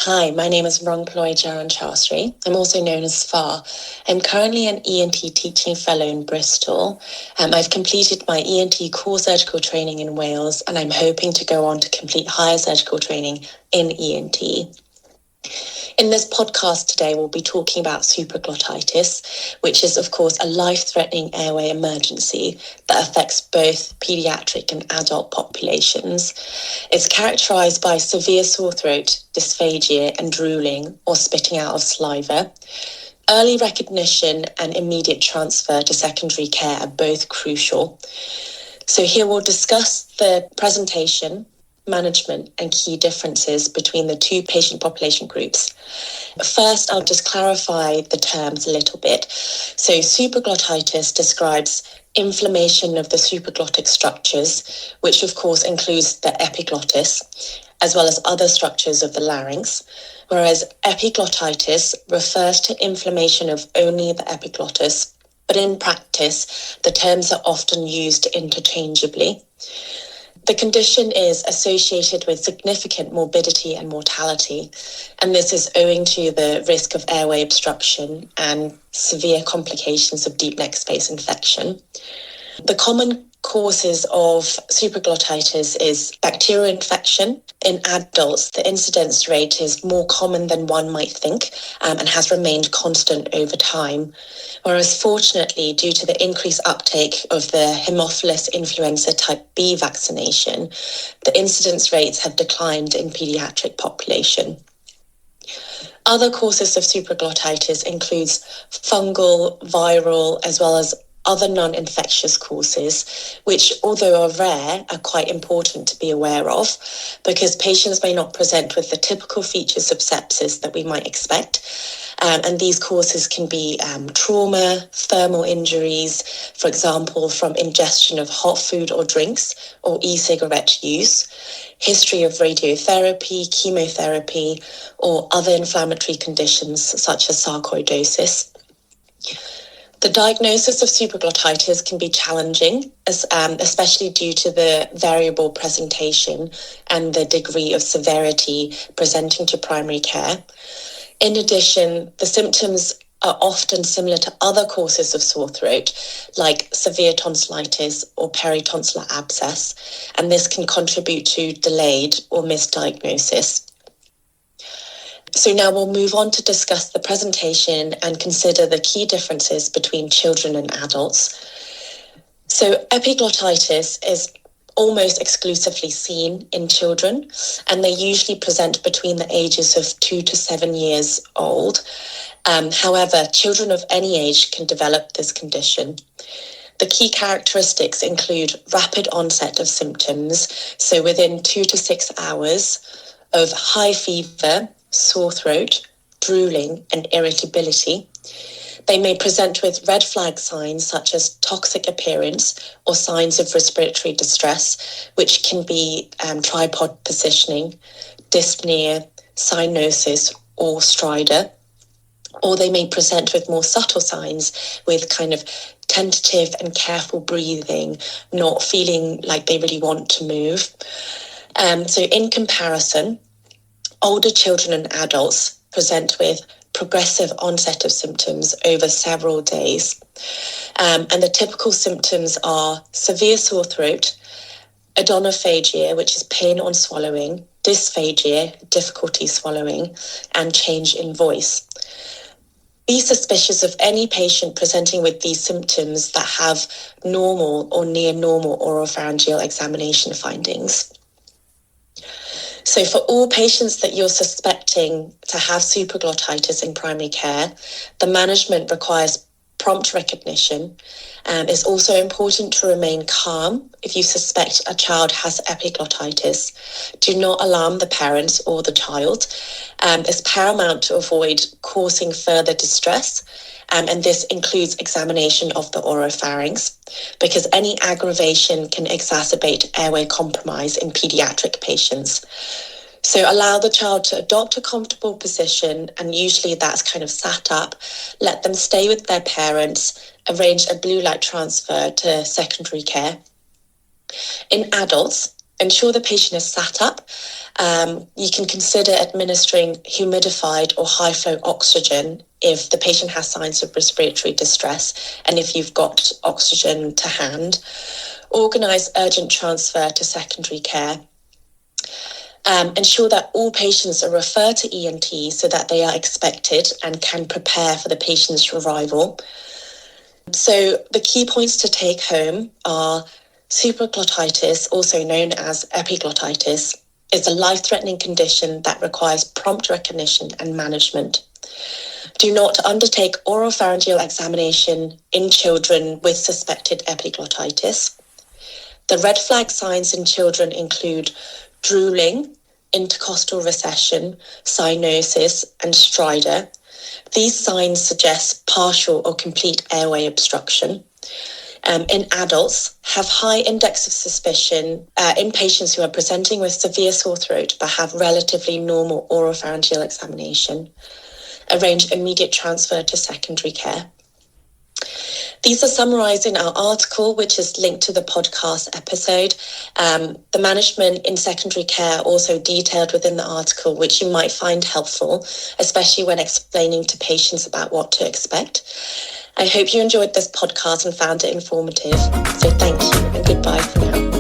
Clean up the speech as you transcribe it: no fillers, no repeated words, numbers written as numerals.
Hi, my name is Rongploy Jaran Chastri. I'm also known as FAR. I'm currently an ENT teaching fellow in Bristol. I've completed my ENT core surgical training in Wales, and I'm hoping to go on to complete higher surgical training in ENT. In this podcast today, we'll be talking about supraglottitis, which is, of course, a life-threatening airway emergency that affects both pediatric and adult populations. It's characterized by severe sore throat, dysphagia, and drooling or spitting out of saliva. Early recognition and immediate transfer to secondary care are both crucial. So here we'll discuss the presentation, management, and key differences between the two patient population groups. First, I'll just clarify the terms a little bit. So supraglottitis describes inflammation of the supraglottic structures, which of course includes the epiglottis, as well as other structures of the larynx, whereas epiglottitis refers to inflammation of only the epiglottis, but in practice, the terms are often used interchangeably. The condition is associated with significant morbidity and mortality, and this is owing to the risk of airway obstruction and severe complications of deep neck space infection. The common causes of supraglottitis is bacterial infection. In adults, the incidence rate is more common than one might think and has remained constant over time. Whereas fortunately, due to the increased uptake of the Haemophilus influenza type B vaccination, the incidence rates have declined in pediatric population. Other causes of supraglottitis includes fungal, viral, as well as other non-infectious causes, which, although are rare, are quite important to be aware of because patients may not present with the typical features of sepsis that we might expect. And these causes can be trauma, thermal injuries, for example, from ingestion of hot food or drinks or e-cigarette use, history of radiotherapy, chemotherapy, or other inflammatory conditions such as sarcoidosis. The diagnosis of supraglottitis can be challenging, especially due to the variable presentation and the degree of severity presenting to primary care. In addition, the symptoms are often similar to other causes of sore throat, like severe tonsillitis or peritonsillar abscess, and this can contribute to delayed or misdiagnosis. So now we'll move on to discuss the presentation and consider the key differences between children and adults. So epiglottitis is almost exclusively seen in children, and they usually present between the ages of 2 to 7 years old. However, children of any age can develop this condition. The key characteristics include rapid onset of symptoms, so within 2 to 6 hours, of high fever, sore throat, drooling, and irritability. They may present with red flag signs such as toxic appearance or signs of respiratory distress, which can be tripod positioning, dyspnea, cyanosis, or stridor. Or they may present with more subtle signs with kind of tentative and careful breathing, not feeling like they really want to move. So in comparison, older children and adults present with progressive onset of symptoms over several days. And the typical symptoms are severe sore throat, odonophagia, which is pain on swallowing, dysphagia, difficulty swallowing, and change in voice. Be suspicious of any patient presenting with these symptoms that have normal or near normal oropharyngeal examination findings. So for all patients that you're suspecting to have supraglottitis in primary care, the management requires prompt recognition. It's also important to remain calm if you suspect a child has epiglottitis. Do not alarm the parents or the child. It's paramount to avoid causing further distress, and this includes examination of the oropharynx, because any aggravation can exacerbate airway compromise in pediatric patients. So allow the child to adopt a comfortable position, and usually that's kind of sat up. Let them stay with their parents, arrange a blue light transfer to secondary care. In adults, ensure the patient is sat up. You can consider administering humidified or high flow oxygen if the patient has signs of respiratory distress and if you've got oxygen to hand. Organise urgent transfer to secondary care. Ensure that all patients are referred to ENT so that they are expected and can prepare for the patient's arrival. So the key points to take home are supraglottitis, also known as epiglottitis, is a life-threatening condition that requires prompt recognition and management. Do not undertake oropharyngeal examination in children with suspected epiglottitis. The red flag signs in children include drooling, intercostal recession, cyanosis, and stridor. These signs suggest partial or complete airway obstruction. In adults, have high index of suspicion in patients who are presenting with severe sore throat but have relatively normal oropharyngeal examination. Arrange immediate transfer to secondary care. These are summarised in our article, which is linked to the podcast episode. The management in secondary care also detailed within the article, which you might find helpful, especially when explaining to patients about what to expect. I hope you enjoyed this podcast and found it informative. So thank you and goodbye for now.